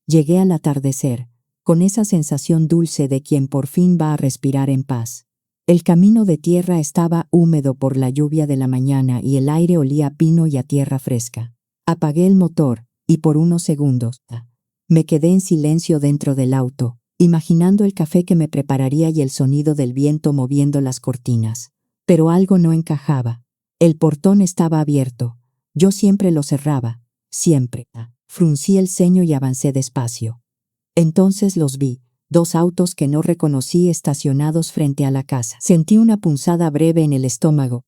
Llegué al atardecer, con esa sensación dulce de quien por fin va a respirar en paz. El camino de tierra estaba húmedo por la lluvia de la mañana y el aire olía a pino y a tierra fresca. Apagué el motor, y por unos segundos, me quedé en silencio dentro del auto, imaginando el café que me prepararía y el sonido del viento moviendo las cortinas. Pero algo no encajaba. El portón estaba abierto. Yo siempre lo cerraba, siempre. Fruncí el ceño y avancé despacio. Entonces los vi, 2 autos que no reconocí estacionados frente a la casa. Sentí una punzada breve en el estómago,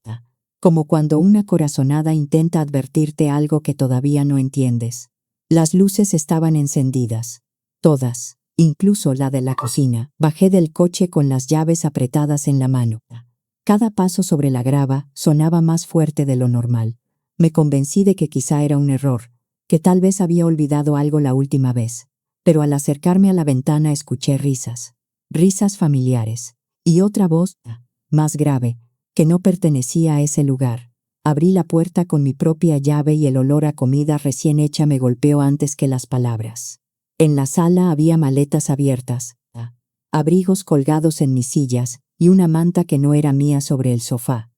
como cuando una corazonada intenta advertirte algo que todavía no entiendes. Las luces estaban encendidas. Todas, incluso la de la cocina. Bajé del coche con las llaves apretadas en la mano. Cada paso sobre la grava sonaba más fuerte de lo normal. Me convencí de que quizá era un error, que tal vez había olvidado algo la última vez. Pero al acercarme a la ventana escuché risas. Risas familiares. Y otra voz, más grave, que no pertenecía a ese lugar. Abrí la puerta con mi propia llave y el olor a comida recién hecha me golpeó antes que las palabras. En la sala había maletas abiertas, abrigos colgados en mis sillas y una manta que no era mía sobre el sofá.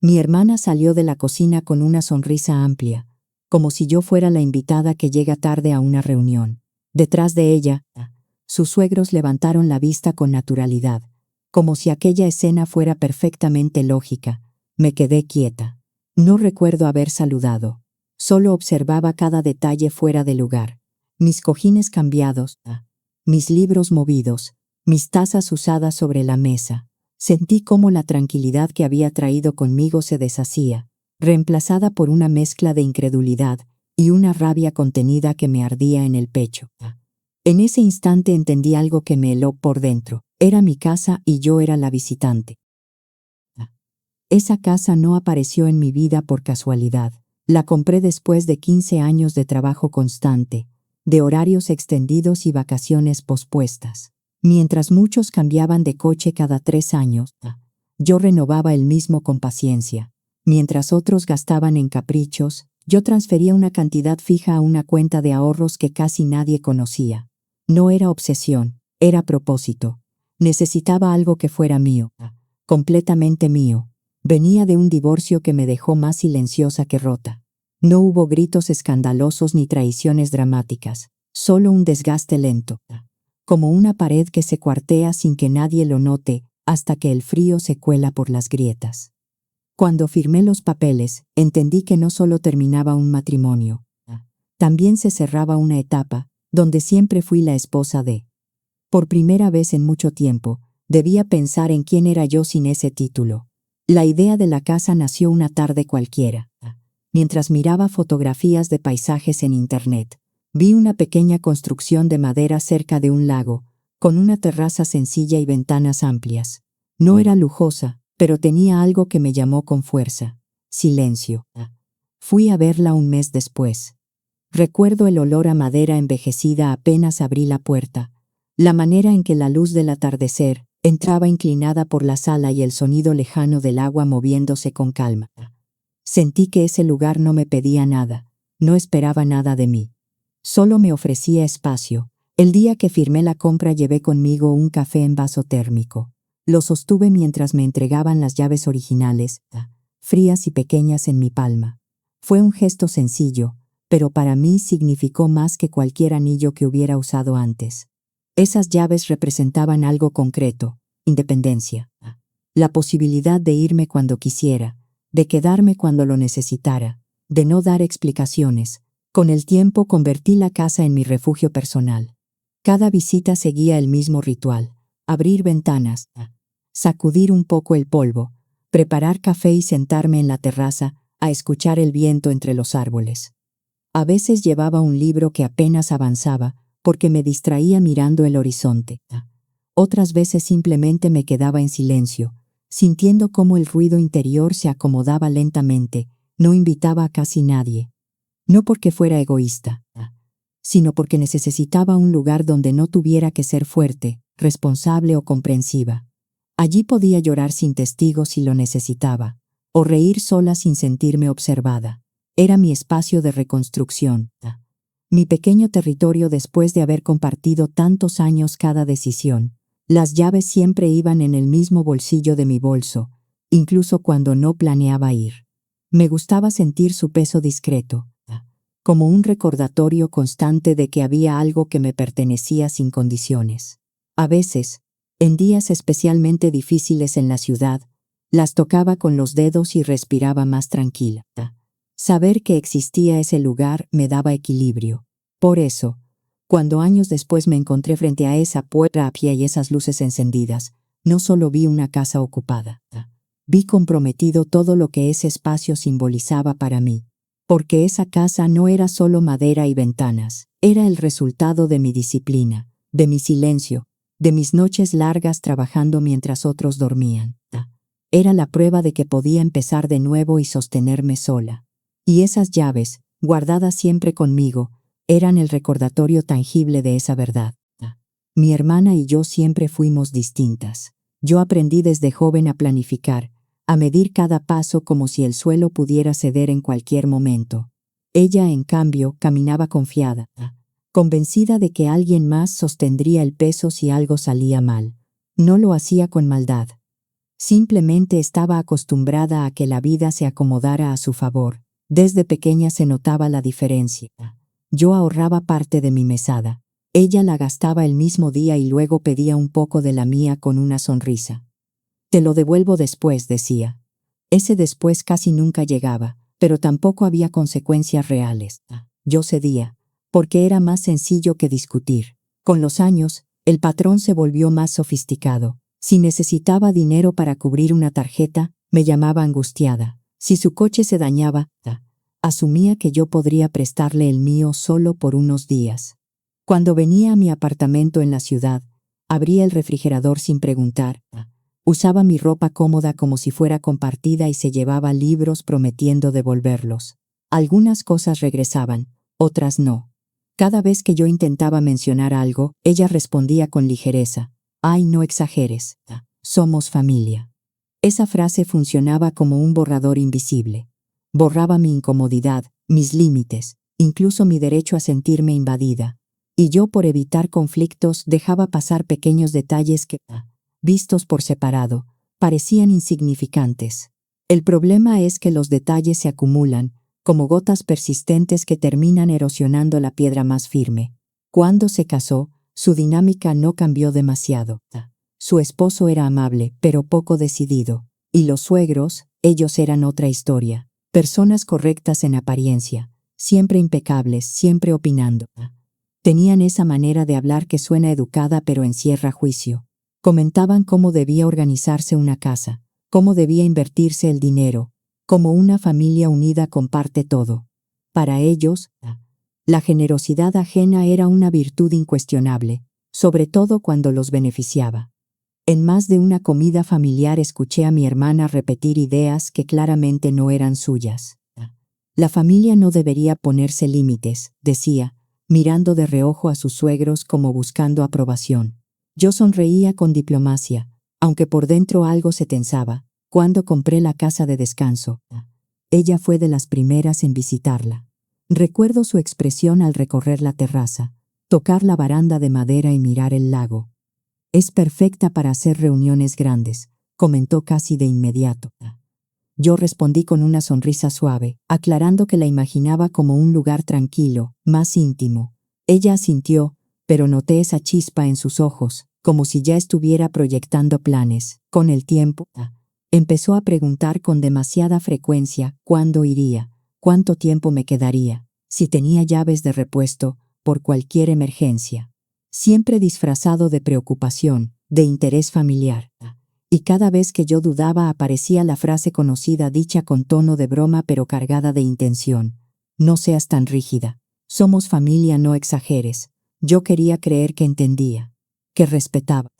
Mi hermana salió de la cocina con una sonrisa amplia, como si yo fuera la invitada que llega tarde a una reunión. Detrás de ella, sus suegros levantaron la vista con naturalidad, como si aquella escena fuera perfectamente lógica. Me quedé quieta. No recuerdo haber saludado. Solo observaba cada detalle fuera de lugar. Mis cojines cambiados, mis libros movidos, mis tazas usadas sobre la mesa. Sentí cómo la tranquilidad que había traído conmigo se deshacía, reemplazada por una mezcla de incredulidad y una rabia contenida que me ardía en el pecho. En ese instante entendí algo que me heló por dentro. Era mi casa y yo era la visitante. Esa casa no apareció en mi vida por casualidad. La compré después de 15 años de trabajo constante, de horarios extendidos y vacaciones pospuestas. Mientras muchos cambiaban de coche cada 3 años, yo renovaba el mismo con paciencia. Mientras otros gastaban en caprichos, yo transfería una cantidad fija a una cuenta de ahorros que casi nadie conocía. No era obsesión, era propósito. Necesitaba algo que fuera mío, completamente mío. Venía de un divorcio que me dejó más silenciosa que rota. No hubo gritos escandalosos ni traiciones dramáticas, solo un desgaste lento, como una pared que se cuartea sin que nadie lo note hasta que el frío se cuela por las grietas. Cuando firmé los papeles, entendí que no solo terminaba un matrimonio, también se cerraba una etapa donde siempre fui la esposa de. Por primera vez en mucho tiempo, debía pensar en quién era yo sin ese título. La idea de la casa nació una tarde cualquiera. Mientras miraba fotografías de paisajes en internet, vi una pequeña construcción de madera cerca de un lago, con una terraza sencilla y ventanas amplias. No era lujosa, pero tenía algo que me llamó con fuerza: silencio. Fui a verla un mes después. Recuerdo el olor a madera envejecida apenas abrí la puerta, la manera en que la luz del atardecer entraba inclinada por la sala y el sonido lejano del agua moviéndose con calma. Sentí que ese lugar no me pedía nada, no esperaba nada de mí. Solo me ofrecía espacio. El día que firmé la compra llevé conmigo un café en vaso térmico. Lo sostuve mientras me entregaban las llaves originales, frías y pequeñas en mi palma. Fue un gesto sencillo, pero para mí significó más que cualquier anillo que hubiera usado antes. Esas llaves representaban algo concreto: independencia. La posibilidad de irme cuando quisiera, de quedarme cuando lo necesitara, de no dar explicaciones. Con el tiempo convertí la casa en mi refugio personal. Cada visita seguía el mismo ritual: abrir ventanas, sacudir un poco el polvo, preparar café y sentarme en la terraza a escuchar el viento entre los árboles. A veces llevaba un libro que apenas avanzaba, porque me distraía mirando el horizonte. Otras veces simplemente me quedaba en silencio, sintiendo cómo el ruido interior se acomodaba lentamente. No invitaba a casi nadie. No porque fuera egoísta, sino porque necesitaba un lugar donde no tuviera que ser fuerte, responsable o comprensiva. Allí podía llorar sin testigos si lo necesitaba, o reír sola sin sentirme observada. Era mi espacio de reconstrucción. Mi pequeño territorio después de haber compartido tantos años cada decisión. Las llaves siempre iban en el mismo bolsillo de mi bolso, incluso cuando no planeaba ir. Me gustaba sentir su peso discreto, como un recordatorio constante de que había algo que me pertenecía sin condiciones. A veces, en días especialmente difíciles en la ciudad, las tocaba con los dedos y respiraba más tranquila. Saber que existía ese lugar me daba equilibrio. Por eso, cuando años después me encontré frente a esa puerta a pie y esas luces encendidas, no solo vi una casa ocupada, vi comprometido todo lo que ese espacio simbolizaba para mí. Porque esa casa no era solo madera y ventanas, era el resultado de mi disciplina, de mi silencio, de mis noches largas trabajando mientras otros dormían. Era la prueba de que podía empezar de nuevo y sostenerme sola. Y esas llaves, guardadas siempre conmigo, eran el recordatorio tangible de esa verdad. Mi hermana y yo siempre fuimos distintas. Yo aprendí desde joven a planificar, a medir cada paso como si el suelo pudiera ceder en cualquier momento. Ella, en cambio, caminaba confiada, convencida de que alguien más sostendría el peso si algo salía mal. No lo hacía con maldad. Simplemente estaba acostumbrada a que la vida se acomodara a su favor. Desde pequeña se notaba la diferencia. Yo ahorraba parte de mi mesada. Ella la gastaba el mismo día y luego pedía un poco de la mía con una sonrisa. Te lo devuelvo después, decía. Ese después casi nunca llegaba, pero tampoco había consecuencias reales. Yo cedía, porque era más sencillo que discutir. Con los años, el patrón se volvió más sofisticado. Si necesitaba dinero para cubrir una tarjeta, me llamaba angustiada. Si su coche se dañaba, asumía que yo podría prestarle el mío solo por unos días. Cuando venía a mi apartamento en la ciudad, abría el refrigerador sin preguntar. Usaba mi ropa cómoda como si fuera compartida y se llevaba libros prometiendo devolverlos. Algunas cosas regresaban, otras no. Cada vez que yo intentaba mencionar algo, ella respondía con ligereza. «Ay, no exageres. Somos familia». Esa frase funcionaba como un borrador invisible. Borraba mi incomodidad, mis límites, incluso mi derecho a sentirme invadida. Y yo, por evitar conflictos, dejaba pasar pequeños detalles que, vistos por separado, parecían insignificantes. El problema es que los detalles se acumulan, como gotas persistentes que terminan erosionando la piedra más firme. Cuando se casó, su dinámica no cambió demasiado. Su esposo era amable, pero poco decidido. Y los suegros, ellos eran otra historia. Personas correctas en apariencia, siempre impecables, siempre opinando. Tenían esa manera de hablar que suena educada pero encierra juicio. Comentaban cómo debía organizarse una casa, cómo debía invertirse el dinero, cómo una familia unida comparte todo. Para ellos, la generosidad ajena era una virtud incuestionable, sobre todo cuando los beneficiaba. En más de una comida familiar escuché a mi hermana repetir ideas que claramente no eran suyas. La familia no debería ponerse límites, decía, mirando de reojo a sus suegros como buscando aprobación. Yo sonreía con diplomacia, aunque por dentro algo se tensaba, cuando compré la casa de descanso. Ella fue de las primeras en visitarla. Recuerdo su expresión al recorrer la terraza, tocar la baranda de madera y mirar el lago. «Es perfecta para hacer reuniones grandes», comentó casi de inmediato. Yo respondí con una sonrisa suave, aclarando que la imaginaba como un lugar tranquilo, más íntimo. Ella asintió, pero noté esa chispa en sus ojos, como si ya estuviera proyectando planes. Con el tiempo, empezó a preguntar con demasiada frecuencia cuándo iría, cuánto tiempo me quedaría, si tenía llaves de repuesto, por cualquier emergencia. Siempre disfrazado de preocupación, de interés familiar. Y cada vez que yo dudaba aparecía la frase conocida dicha con tono de broma pero cargada de intención. «No seas tan rígida. Somos familia, no exageres». Yo quería creer que entendía, que respetaba.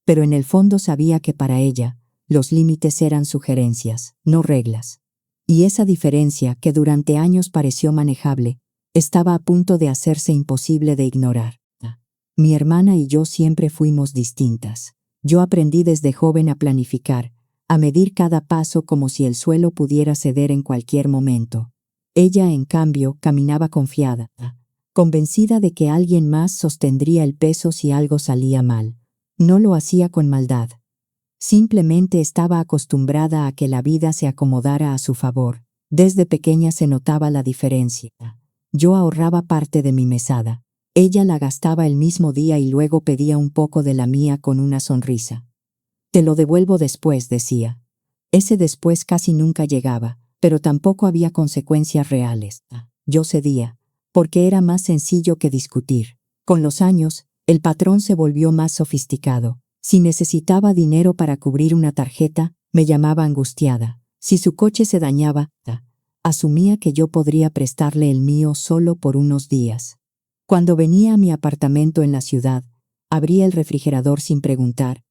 Pero en el fondo sabía que para ella, los límites eran sugerencias, no reglas. Y esa diferencia, que durante años pareció manejable, estaba a punto de hacerse imposible de ignorar. Mi hermana y yo siempre fuimos distintas. Yo aprendí desde joven a planificar, a medir cada paso como si el suelo pudiera ceder en cualquier momento. Ella, en cambio, caminaba confiada, convencida de que alguien más sostendría el peso si algo salía mal. No lo hacía con maldad. Simplemente estaba acostumbrada a que la vida se acomodara a su favor. Desde pequeña se notaba la diferencia. Yo ahorraba parte de mi mesada. Ella la gastaba el mismo día y luego pedía un poco de la mía con una sonrisa. «Te lo devuelvo después», decía. Ese después casi nunca llegaba, pero tampoco había consecuencias reales. Yo cedía, porque era más sencillo que discutir. Con los años, el patrón se volvió más sofisticado. Si necesitaba dinero para cubrir una tarjeta, me llamaba angustiada. Si su coche se dañaba, asumía que yo podría prestarle el mío solo por unos días. Cuando venía a mi apartamento en la ciudad, abría el refrigerador sin preguntar.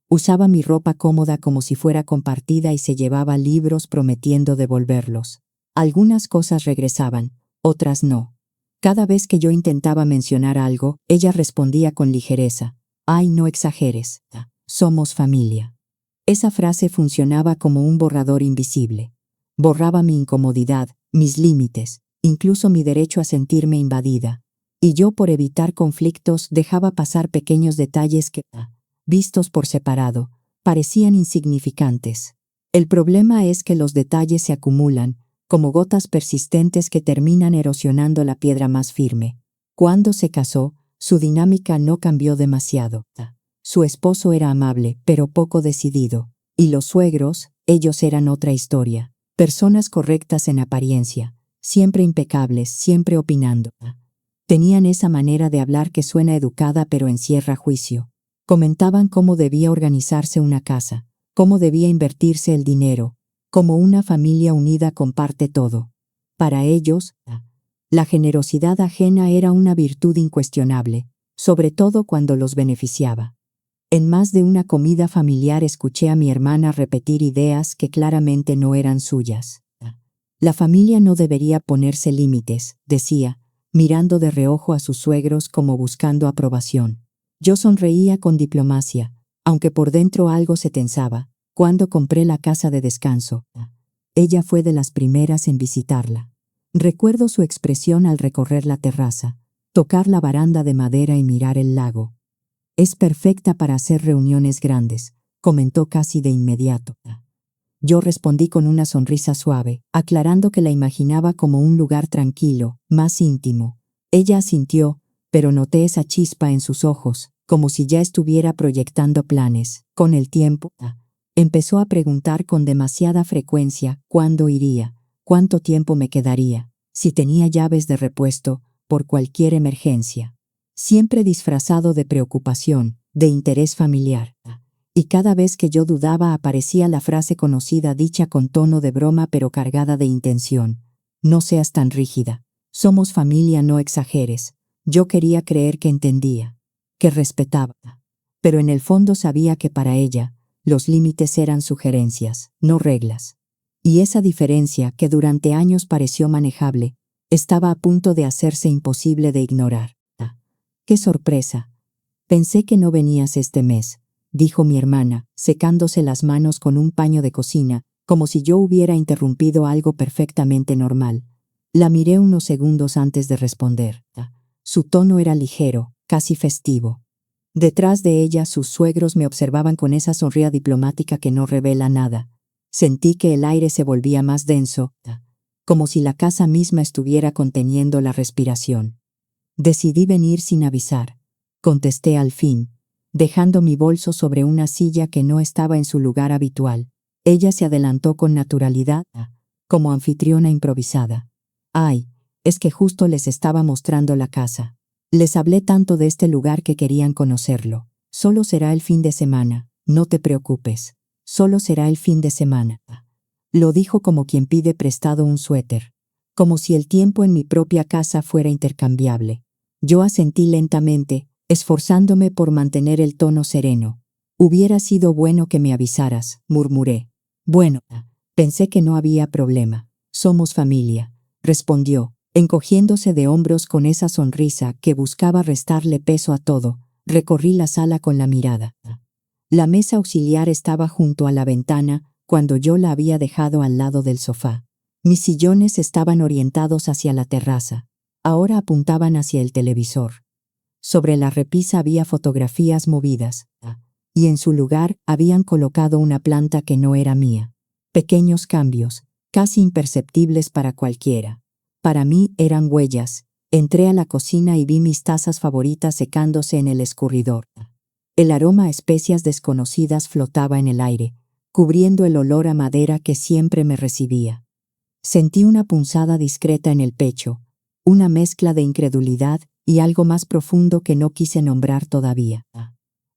Usaba mi ropa cómoda como si fuera compartida y se llevaba libros prometiendo devolverlos. Algunas cosas regresaban, otras no. Cada vez que yo intentaba mencionar algo, ella respondía con ligereza. «Ay, no exageres. Somos familia». Esa frase funcionaba como un borrador invisible. Borraba mi incomodidad, mis límites, incluso mi derecho a sentirme invadida. Y yo, por evitar conflictos, dejaba pasar pequeños detalles que, vistos por separado, parecían insignificantes. El problema es que los detalles se acumulan, como gotas persistentes que terminan erosionando la piedra más firme. Cuando se casó, su dinámica no cambió demasiado. Su esposo era amable, pero poco decidido. Y los suegros, ellos eran otra historia. Personas correctas en apariencia, siempre impecables, siempre opinando. Tenían esa manera de hablar que suena educada pero encierra juicio. Comentaban cómo debía organizarse una casa, cómo debía invertirse el dinero, cómo una familia unida comparte todo. Para ellos, la generosidad ajena era una virtud incuestionable, sobre todo cuando los beneficiaba. En más de una comida familiar escuché a mi hermana repetir ideas que claramente no eran suyas. La familia no debería ponerse límites, decía, mirando de reojo a sus suegros como buscando aprobación. Yo sonreía con diplomacia, aunque por dentro algo se tensaba. Cuando compré la casa de descanso, ella fue de las primeras en visitarla. Recuerdo su expresión al recorrer la terraza, tocar la baranda de madera y mirar el lago. «Es perfecta para hacer reuniones grandes», comentó casi de inmediato. Yo respondí con una sonrisa suave, aclarando que la imaginaba como un lugar tranquilo, más íntimo. Ella asintió, pero noté esa chispa en sus ojos, como si ya estuviera proyectando planes. Con el tiempo, empezó a preguntar con demasiada frecuencia cuándo iría, cuánto tiempo me quedaría, si tenía llaves de repuesto, por cualquier emergencia. Siempre disfrazado de preocupación, de interés familiar. Y cada vez que yo dudaba aparecía la frase conocida dicha con tono de broma pero cargada de intención. «No seas tan rígida. Somos familia, no exageres». Yo quería creer que entendía, que respetaba. Pero en el fondo sabía que para ella, los límites eran sugerencias, no reglas. Y esa diferencia, que durante años pareció manejable, estaba a punto de hacerse imposible de ignorar. «¡Qué sorpresa! Pensé que no venías este mes», dijo mi hermana, secándose las manos con un paño de cocina, como si yo hubiera interrumpido algo perfectamente normal. La miré unos segundos antes de responder. Su tono era ligero, casi festivo. Detrás de ella sus suegros me observaban con esa sonrisa diplomática que no revela nada. Sentí que el aire se volvía más denso, como si la casa misma estuviera conteniendo la respiración. «Decidí venir sin avisar», contesté al fin, dejando mi bolso sobre una silla que no estaba en su lugar habitual. Ella se adelantó con naturalidad, como anfitriona improvisada. «Ay, es que justo les estaba mostrando la casa. Les hablé tanto de este lugar que querían conocerlo. Solo será el fin de semana, no te preocupes. Solo será el fin de semana». Lo dijo como quien pide prestado un suéter, como si el tiempo en mi propia casa fuera intercambiable. Yo asentí lentamente, esforzándome por mantener el tono sereno. «Hubiera sido bueno que me avisaras», murmuré. «Bueno, pensé que no había problema. Somos familia», respondió, encogiéndose de hombros con esa sonrisa que buscaba restarle peso a todo. Recorrí la sala con la mirada. La mesa auxiliar estaba junto a la ventana cuando yo la había dejado al lado del sofá. Mis sillones estaban orientados hacia la terraza. Ahora apuntaban hacia el televisor. Sobre la repisa había fotografías movidas, y en su lugar habían colocado una planta que no era mía. Pequeños cambios, casi imperceptibles para cualquiera. Para mí eran huellas. Entré a la cocina y vi mis tazas favoritas secándose en el escurridor. El aroma a especias desconocidas flotaba en el aire, cubriendo el olor a madera que siempre me recibía. Sentí una punzada discreta en el pecho, una mezcla de incredulidad y algo más profundo que no quise nombrar todavía.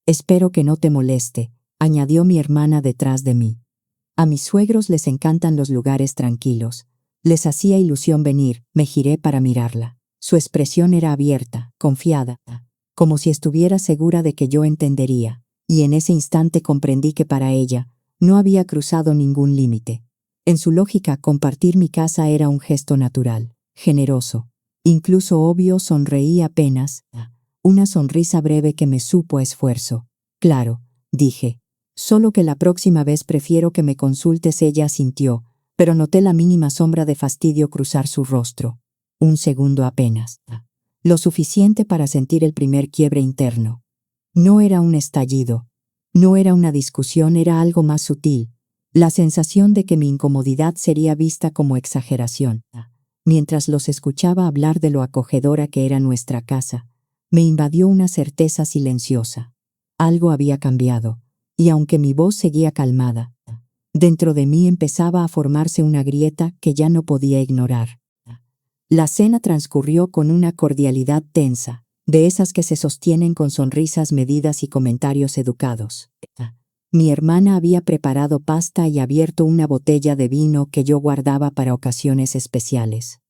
«Espero que no te moleste», añadió mi hermana detrás de mí. A mis suegros les encantan los lugares tranquilos. Les hacía ilusión venir. Me giré para mirarla. Su expresión era abierta, confiada, como si estuviera segura de que yo entendería, y en ese instante comprendí que para ella no había cruzado ningún límite. En su lógica, compartir mi casa era un gesto natural, generoso. Incluso obvio, sonreí apenas, una sonrisa breve que me supo a esfuerzo. «Claro», dije, «solo que la próxima vez prefiero que me consultes». Ella asintió, pero noté la mínima sombra de fastidio cruzar su rostro. Un segundo apenas. Lo suficiente para sentir el primer quiebre interno. No era un estallido, no era una discusión, era algo más sutil. La sensación de que mi incomodidad sería vista como exageración. Mientras los escuchaba hablar de lo acogedora que era nuestra casa, me invadió una certeza silenciosa. Algo había cambiado, y aunque mi voz seguía calmada, dentro de mí empezaba a formarse una grieta que ya no podía ignorar. La cena transcurrió con una cordialidad tensa, de esas que se sostienen con sonrisas medidas y comentarios educados. Mi hermana había preparado pasta y abierto una botella de vino que yo guardaba para ocasiones especiales.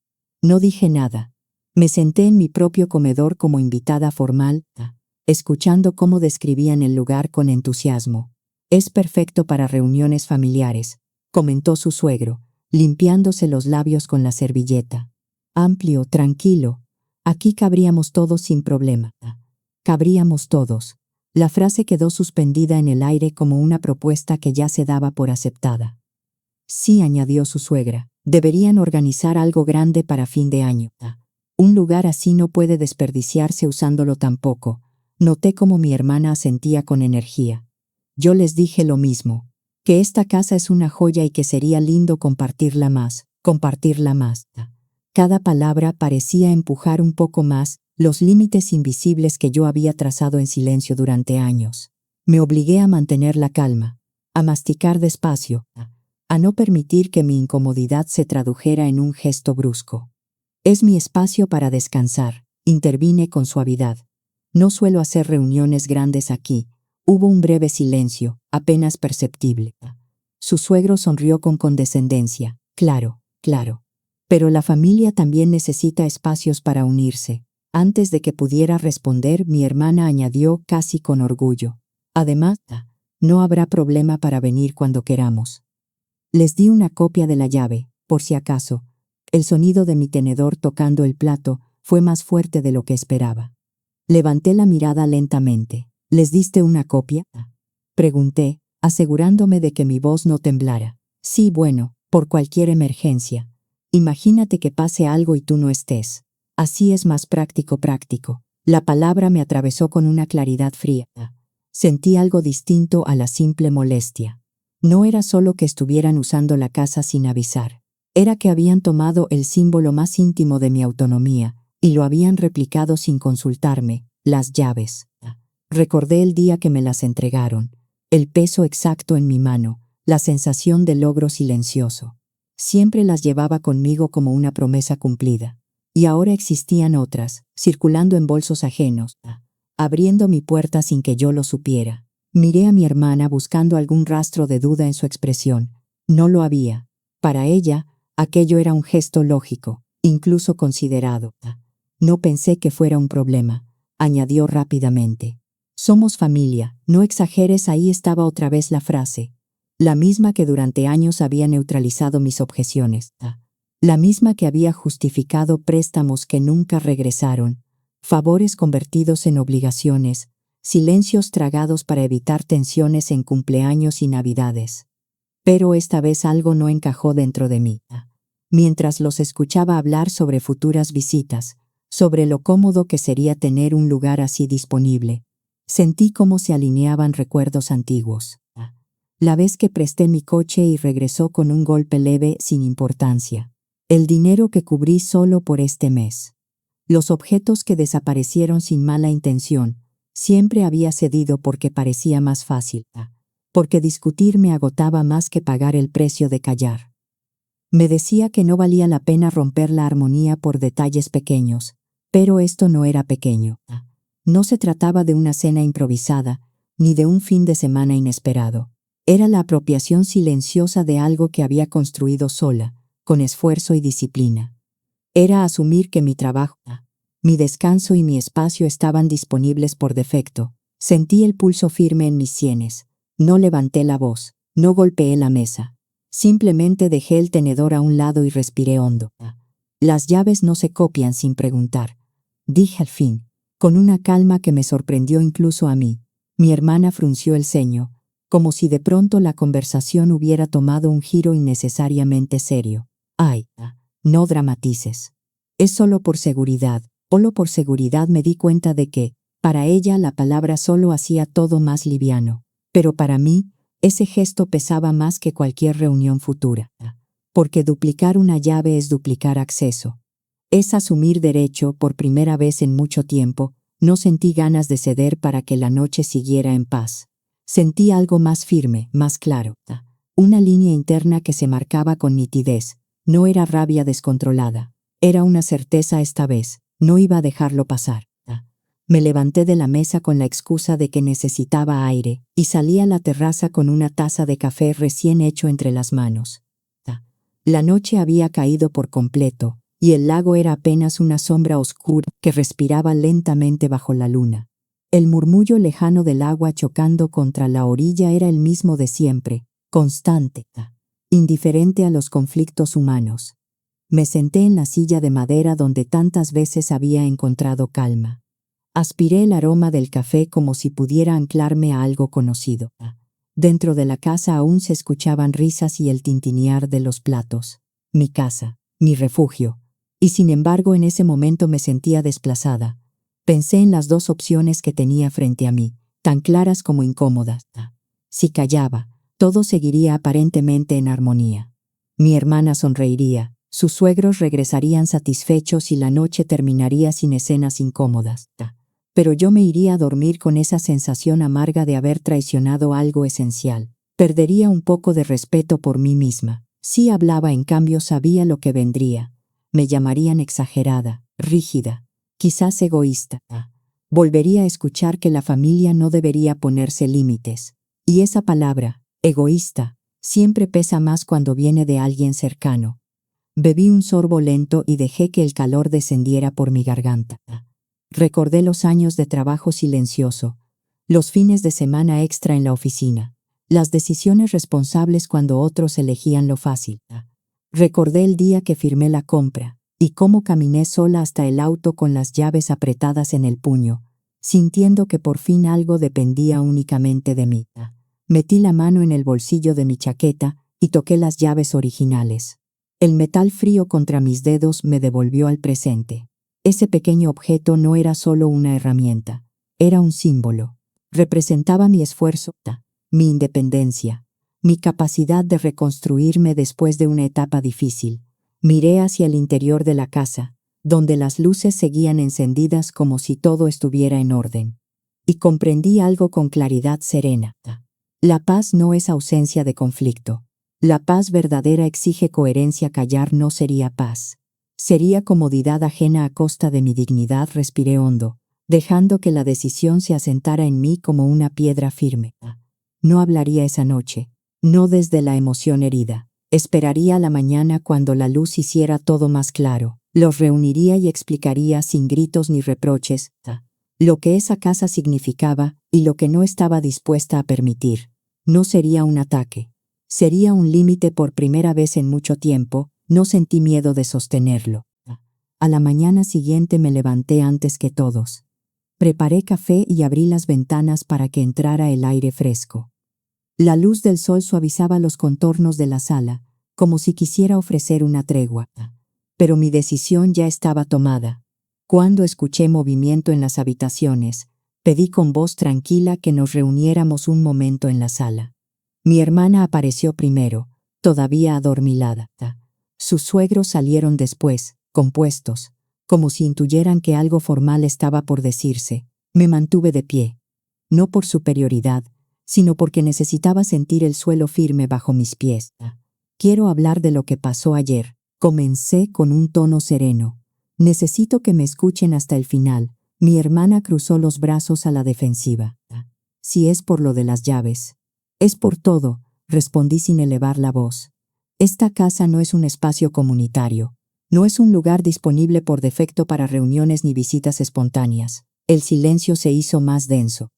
No dije nada. Me senté en mi propio comedor como invitada formal, escuchando cómo describían el lugar con entusiasmo. «Es perfecto para reuniones familiares», comentó su suegro, limpiándose los labios con la servilleta. «Amplio, tranquilo. Aquí cabríamos todos sin problema». Cabríamos todos. La frase quedó suspendida en el aire como una propuesta que ya se daba por aceptada. «Sí», añadió su suegra, «deberían organizar algo grande para fin de año. Un lugar así no puede desperdiciarse usándolo tampoco». Noté cómo mi hermana asentía con energía. Yo les dije lo mismo, que esta casa es una joya y que sería lindo compartirla más. Cada palabra parecía empujar un poco más los límites invisibles que yo había trazado en silencio durante años. Me obligué a mantener la calma, a masticar despacio, a no permitir que mi incomodidad se tradujera en un gesto brusco. «Es mi espacio para descansar», intervine con suavidad. «No suelo hacer reuniones grandes aquí». Hubo un breve silencio, apenas perceptible. Su suegro sonrió con condescendencia. «Claro, claro. Pero la familia también necesita espacios para unirse». Antes de que pudiera responder, mi hermana añadió casi con orgullo. «Además, no habrá problema para venir cuando queramos». Les di una copia de la llave, por si acaso. El sonido de mi tenedor tocando el plato fue más fuerte de lo que esperaba. Levanté la mirada lentamente. «¿Les diste una copia?», pregunté, asegurándome de que mi voz no temblara. «Sí, bueno, por cualquier emergencia. Imagínate que pase algo y tú no estés. Así es más práctico». La palabra me atravesó con una claridad fría. Sentí algo distinto a la simple molestia. No era solo que estuvieran usando la casa sin avisar. Era que habían tomado el símbolo más íntimo de mi autonomía y lo habían replicado sin consultarme, las llaves. Recordé el día que me las entregaron, el peso exacto en mi mano, la sensación de logro silencioso. Siempre las llevaba conmigo como una promesa cumplida. Y ahora existían otras, circulando en bolsos ajenos, abriendo mi puerta sin que yo lo supiera. Miré a mi hermana buscando algún rastro de duda en su expresión. No lo había. Para ella, aquello era un gesto lógico, incluso considerado. «No pensé que fuera un problema», añadió rápidamente. «Somos familia, no exageres». Ahí estaba otra vez la frase, la misma que durante años había neutralizado mis objeciones, la misma que había justificado préstamos que nunca regresaron, favores convertidos en obligaciones, silencios tragados para evitar tensiones en cumpleaños y navidades. Pero esta vez algo no encajó dentro de mí. Mientras los escuchaba hablar sobre futuras visitas, sobre lo cómodo que sería tener un lugar así disponible. Sentí cómo se alineaban recuerdos antiguos. La vez que presté mi coche y regresó con un golpe leve sin importancia. El dinero que cubrí solo por este mes. Los objetos que desaparecieron sin mala intención. Siempre había cedido porque parecía más fácil. Porque discutir me agotaba más que pagar el precio de callar. Me decía que no valía la pena romper la armonía por detalles pequeños, pero esto no era pequeño. No se trataba de una cena improvisada, ni de un fin de semana inesperado. Era la apropiación silenciosa de algo que había construido sola, con esfuerzo y disciplina. Era asumir que mi trabajo, mi descanso y mi espacio estaban disponibles por defecto. Sentí el pulso firme en mis sienes. No levanté la voz, no golpeé la mesa. Simplemente dejé el tenedor a un lado y respiré hondo. Las llaves no se copian sin preguntar, dije al fin, con una calma que me sorprendió incluso a mí. Mi hermana frunció el ceño, como si de pronto la conversación hubiera tomado un giro innecesariamente serio. Ay, no dramatices. Es solo por seguridad. Solo por seguridad me di cuenta de que, para ella la palabra solo hacía todo más liviano. Pero para mí, ese gesto pesaba más que cualquier reunión futura. Porque duplicar una llave es duplicar acceso. Es asumir derecho por primera vez en mucho tiempo. No sentí ganas de ceder para que la noche siguiera en paz. Sentí algo más firme, más claro. Una línea interna que se marcaba con nitidez. No era rabia descontrolada. Era una certeza esta vez. No iba a dejarlo pasar. Me levanté de la mesa con la excusa de que necesitaba aire y salí a la terraza con una taza de café recién hecho entre las manos. La noche había caído por completo y el lago era apenas una sombra oscura que respiraba lentamente bajo la luna. El murmullo lejano del agua chocando contra la orilla era el mismo de siempre, constante, indiferente a los conflictos humanos. Me senté en la silla de madera donde tantas veces había encontrado calma. Aspiré el aroma del café como si pudiera anclarme a algo conocido. Dentro de la casa aún se escuchaban risas y el tintinear de los platos. Mi casa, mi refugio. Y sin embargo en ese momento me sentía desplazada. Pensé en las dos opciones que tenía frente a mí, tan claras como incómodas. Si callaba, todo seguiría aparentemente en armonía. Mi hermana sonreiría. Sus suegros regresarían satisfechos y la noche terminaría sin escenas incómodas. Pero yo me iría a dormir con esa sensación amarga de haber traicionado algo esencial. Perdería un poco de respeto por mí misma. Si hablaba, en cambio, sabía lo que vendría. Me llamarían exagerada, rígida, quizás egoísta. Volvería a escuchar que la familia no debería ponerse límites. Y esa palabra, egoísta, siempre pesa más cuando viene de alguien cercano. Bebí un sorbo lento y dejé que el calor descendiera por mi garganta. Recordé los años de trabajo silencioso, los fines de semana extra en la oficina, las decisiones responsables cuando otros elegían lo fácil. Recordé el día que firmé la compra y cómo caminé sola hasta el auto con las llaves apretadas en el puño, sintiendo que por fin algo dependía únicamente de mí. Metí la mano en el bolsillo de mi chaqueta y toqué las llaves originales. El metal frío contra mis dedos me devolvió al presente. Ese pequeño objeto no era solo una herramienta, era un símbolo. Representaba mi esfuerzo, mi independencia, mi capacidad de reconstruirme después de una etapa difícil. Miré hacia el interior de la casa, donde las luces seguían encendidas como si todo estuviera en orden. Y comprendí algo con claridad serena. La paz no es ausencia de conflicto. La paz verdadera exige coherencia. Callar no sería paz. Sería comodidad ajena a costa de mi dignidad. Respiré hondo, dejando que la decisión se asentara en mí como una piedra firme. No hablaría esa noche, no desde la emoción herida. Esperaría a la mañana cuando la luz hiciera todo más claro. Los reuniría y explicaría sin gritos ni reproches lo que esa casa significaba y lo que no estaba dispuesta a permitir. No sería un ataque. Sería un límite. Por primera vez en mucho tiempo, no sentí miedo de sostenerlo. A la mañana siguiente me levanté antes que todos. Preparé café y abrí las ventanas para que entrara el aire fresco. La luz del sol suavizaba los contornos de la sala, como si quisiera ofrecer una tregua. Pero mi decisión ya estaba tomada. Cuando escuché movimiento en las habitaciones, pedí con voz tranquila que nos reuniéramos un momento en la sala. Mi hermana apareció primero, todavía adormilada. Sus suegros salieron después, compuestos, como si intuyeran que algo formal estaba por decirse. Me mantuve de pie, no por superioridad, sino porque necesitaba sentir el suelo firme bajo mis pies. Quiero hablar de lo que pasó ayer. Comencé con un tono sereno. Necesito que me escuchen hasta el final. Mi hermana cruzó los brazos a la defensiva. Si es por lo de las llaves. Es por todo, respondí sin elevar la voz. Esta casa no es un espacio comunitario. No es un lugar disponible por defecto para reuniones ni visitas espontáneas. El silencio se hizo más denso.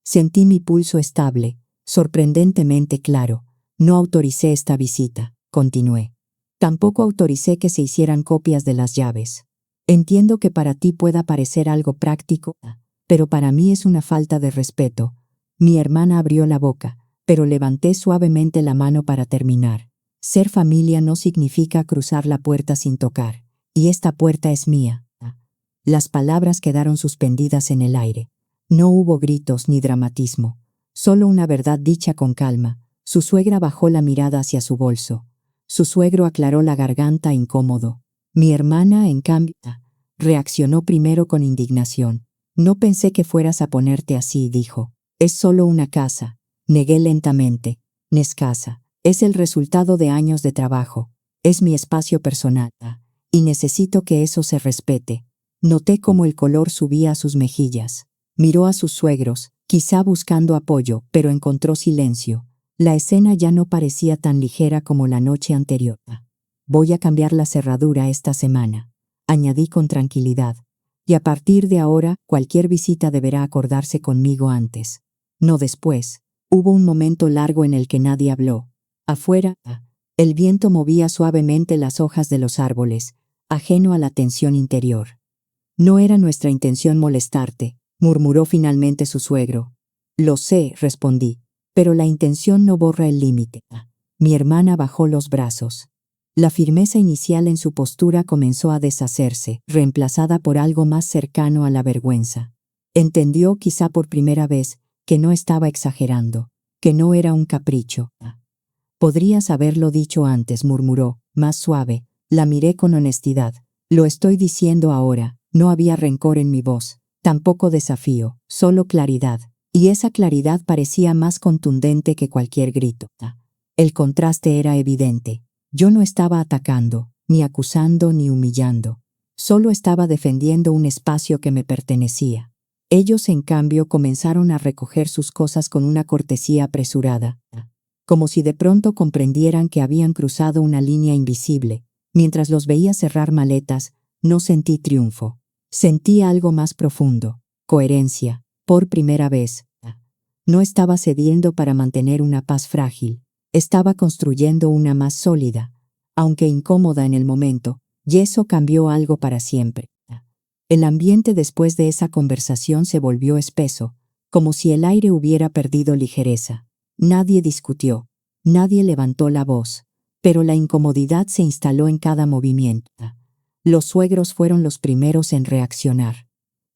Sentí mi pulso estable, sorprendentemente claro. No autoricé esta visita, continué. Tampoco autoricé que se hicieran copias de las llaves. Entiendo que para ti pueda parecer algo práctico, pero para mí es una falta de respeto. Mi hermana abrió la boca, pero levanté suavemente la mano para terminar. Ser familia no significa cruzar la puerta sin tocar, y esta puerta es mía. Las palabras quedaron suspendidas en el aire. No hubo gritos ni dramatismo, solo una verdad dicha con calma. Su suegra bajó la mirada hacia su bolso. Su suegro aclaró la garganta incómodo. Mi hermana, en cambio, reaccionó primero con indignación. No pensé que fueras a ponerte así, dijo. Es solo una casa. Negué lentamente. Nescasa. Es el resultado de años de trabajo. Es mi espacio personal. Y necesito que eso se respete. Noté cómo el color subía a sus mejillas. Miró a sus suegros, quizá buscando apoyo, pero encontró silencio. La escena ya no parecía tan ligera como la noche anterior. Voy a cambiar la cerradura esta semana, añadí con tranquilidad. Y a partir de ahora, cualquier visita deberá acordarse conmigo antes, no después. Hubo un momento largo en el que nadie habló. Afuera, el viento movía suavemente las hojas de los árboles, ajeno a la tensión interior. No era nuestra intención molestarte, murmuró finalmente su suegro. Lo sé, respondí, pero la intención no borra el límite. Mi hermana bajó los brazos. La firmeza inicial en su postura comenzó a deshacerse, reemplazada por algo más cercano a la vergüenza. Entendió, quizá por primera vez, que no estaba exagerando, que no era un capricho. Podrías haberlo dicho antes, murmuró, más suave. La miré con honestidad. Lo estoy diciendo ahora. No había rencor en mi voz, tampoco desafío, solo claridad. Y esa claridad parecía más contundente que cualquier grito. El contraste era evidente. Yo no estaba atacando, ni acusando, ni humillando. Solo estaba defendiendo un espacio que me pertenecía. Ellos, en cambio, comenzaron a recoger sus cosas con una cortesía apresurada, como si de pronto comprendieran que habían cruzado una línea invisible. Mientras los veía cerrar maletas, no sentí triunfo. Sentí algo más profundo, coherencia, por primera vez. No estaba cediendo para mantener una paz frágil, estaba construyendo una más sólida. Aunque incómoda en el momento, y eso cambió algo para siempre. El ambiente después de esa conversación se volvió espeso, como si el aire hubiera perdido ligereza. Nadie discutió, nadie levantó la voz, pero la incomodidad se instaló en cada movimiento. Los suegros fueron los primeros en reaccionar.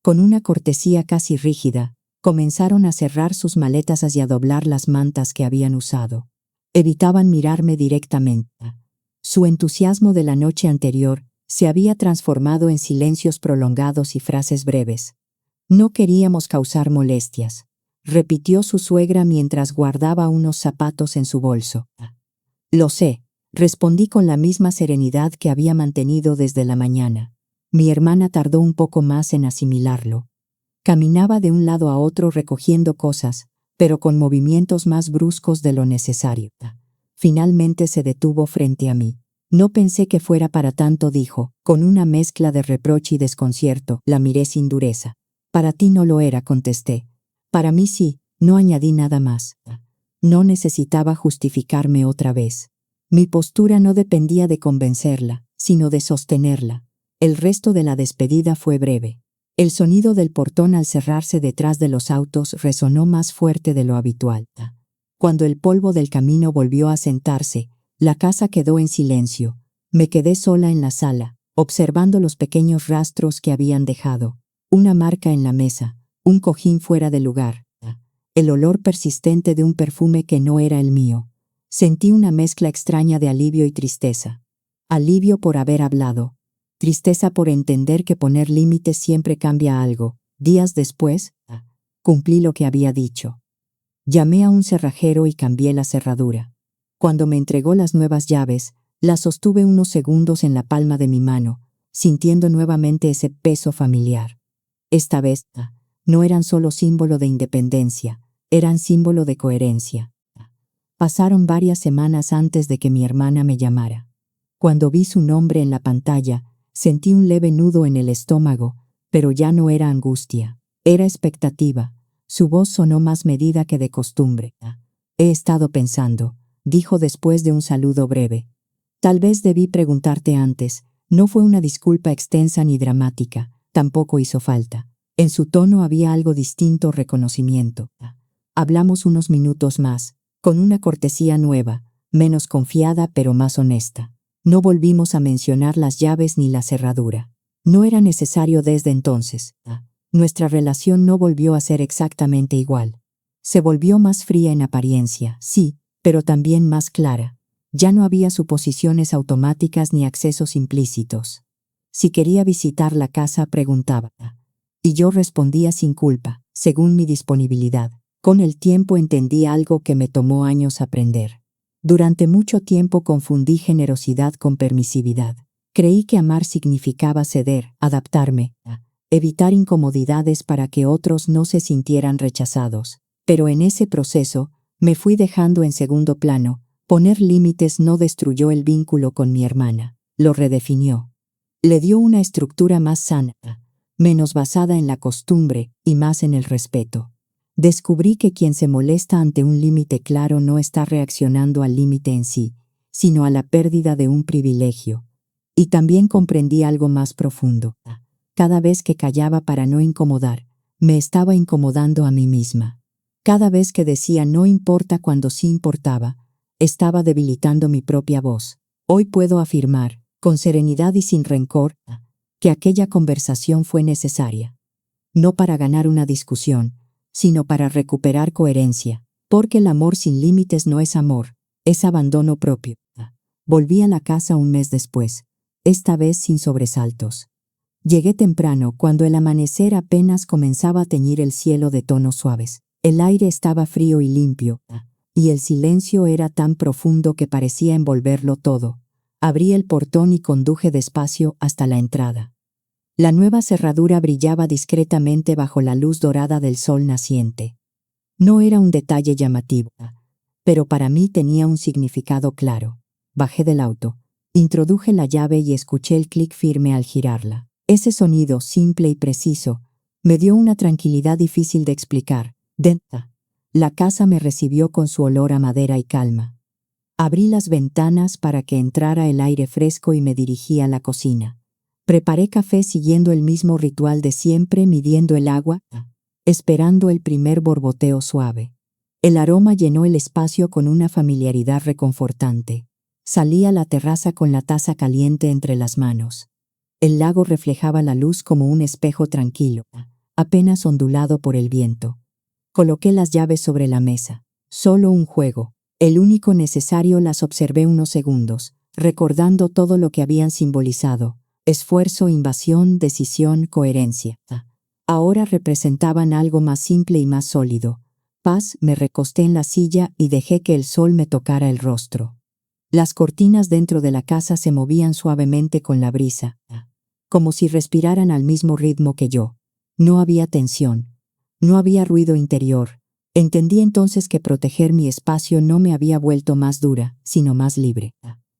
Con una cortesía casi rígida, comenzaron a cerrar sus maletas y a doblar las mantas que habían usado. Evitaban mirarme directamente. Su entusiasmo de la noche anterior se había transformado en silencios prolongados y frases breves. No queríamos causar molestias, repitió su suegra mientras guardaba unos zapatos en su bolso. Lo sé. Respondí con la misma serenidad que había mantenido desde la mañana. Mi hermana tardó un poco más en asimilarlo. Caminaba de un lado a otro recogiendo cosas, pero con movimientos más bruscos de lo necesario. Finalmente se detuvo frente a mí. No pensé que fuera para tanto, dijo, con una mezcla de reproche y desconcierto. La miré sin dureza. Para ti no lo era, contesté. Para mí sí, no añadí nada más. No necesitaba justificarme otra vez. Mi postura no dependía de convencerla, sino de sostenerla. El resto de la despedida fue breve. El sonido del portón al cerrarse detrás de los autos resonó más fuerte de lo habitual. Cuando el polvo del camino volvió a sentarse, la casa quedó en silencio. Me quedé sola en la sala, observando los pequeños rastros que habían dejado, una marca en la mesa, un cojín fuera de lugar, el olor persistente de un perfume que no era el mío. Sentí una mezcla extraña de alivio y tristeza. Alivio por haber hablado, tristeza por entender que poner límites siempre cambia algo. Días después, cumplí lo que había dicho. Llamé a un cerrajero y cambié la cerradura. Cuando me entregó las nuevas llaves, las sostuve unos segundos en la palma de mi mano, sintiendo nuevamente ese peso familiar. Esta vez, no eran solo símbolo de independencia, eran símbolo de coherencia. Pasaron varias semanas antes de que mi hermana me llamara. Cuando vi su nombre en la pantalla, sentí un leve nudo en el estómago, pero ya no era angustia, era expectativa. Su voz sonó más medida que de costumbre. He estado pensando, dijo después de un saludo breve. Tal vez debí preguntarte antes. No fue una disculpa extensa ni dramática, tampoco hizo falta. En su tono había algo distinto, reconocimiento. Hablamos unos minutos más, con una cortesía nueva, menos confiada pero más honesta. No volvimos a mencionar las llaves ni la cerradura. No era necesario desde entonces. Nuestra relación no volvió a ser exactamente igual. Se volvió más fría en apariencia, sí, pero también más clara. Ya no había suposiciones automáticas ni accesos implícitos. Si quería visitar la casa, preguntaba. Y yo respondía sin culpa, según mi disponibilidad. Con el tiempo entendí algo que me tomó años aprender. Durante mucho tiempo confundí generosidad con permisividad. Creí que amar significaba ceder, adaptarme, evitar incomodidades para que otros no se sintieran rechazados. Pero en ese proceso, me fui dejando en segundo plano. Poner límites no destruyó el vínculo con mi hermana, lo redefinió. Le dio una estructura más sana, menos basada en la costumbre y más en el respeto. Descubrí que quien se molesta ante un límite claro no está reaccionando al límite en sí, sino a la pérdida de un privilegio. Y también comprendí algo más profundo. Cada vez que callaba para no incomodar, me estaba incomodando a mí misma. Cada vez que decía no importa cuando sí importaba, estaba debilitando mi propia voz. Hoy puedo afirmar, con serenidad y sin rencor, que aquella conversación fue necesaria. No para ganar una discusión, sino para recuperar coherencia, porque el amor sin límites no es amor, es abandono propio. Volví a la casa un mes después, esta vez sin sobresaltos. Llegué temprano, cuando el amanecer apenas comenzaba a teñir el cielo de tonos suaves. El aire estaba frío y limpio, y el silencio era tan profundo que parecía envolverlo todo. Abrí el portón y conduje despacio hasta la entrada. La nueva cerradura brillaba discretamente bajo la luz dorada del sol naciente. No era un detalle llamativo, pero para mí tenía un significado claro. Bajé del auto, introduje la llave y escuché el clic firme al girarla. Ese sonido, simple y preciso, me dio una tranquilidad difícil de explicar. La casa me recibió con su olor a madera y calma. Abrí las ventanas para que entrara el aire fresco y me dirigí a la cocina. Preparé café siguiendo el mismo ritual de siempre, midiendo el agua, esperando el primer borboteo suave. El aroma llenó el espacio con una familiaridad reconfortante. Salí a la terraza con la taza caliente entre las manos. El lago reflejaba la luz como un espejo tranquilo, apenas ondulado por el viento. Coloqué las llaves sobre la mesa. Solo un juego, el único necesario. Las observé unos segundos, recordando todo lo que habían simbolizado: esfuerzo, invasión, decisión, coherencia. Ahora representaban algo más simple y más sólido. Paz. Me recosté en la silla y dejé que el sol me tocara el rostro. Las cortinas dentro de la casa se movían suavemente con la brisa, como si respiraran al mismo ritmo que yo. No había tensión. No había ruido interior. Entendí entonces que proteger mi espacio no me había vuelto más dura, sino más libre.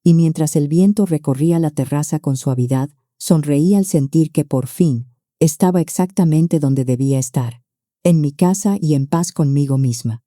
Y mientras el viento recorría la terraza con suavidad, sonreí al sentir que por fin estaba exactamente donde debía estar, en mi casa y en paz conmigo misma.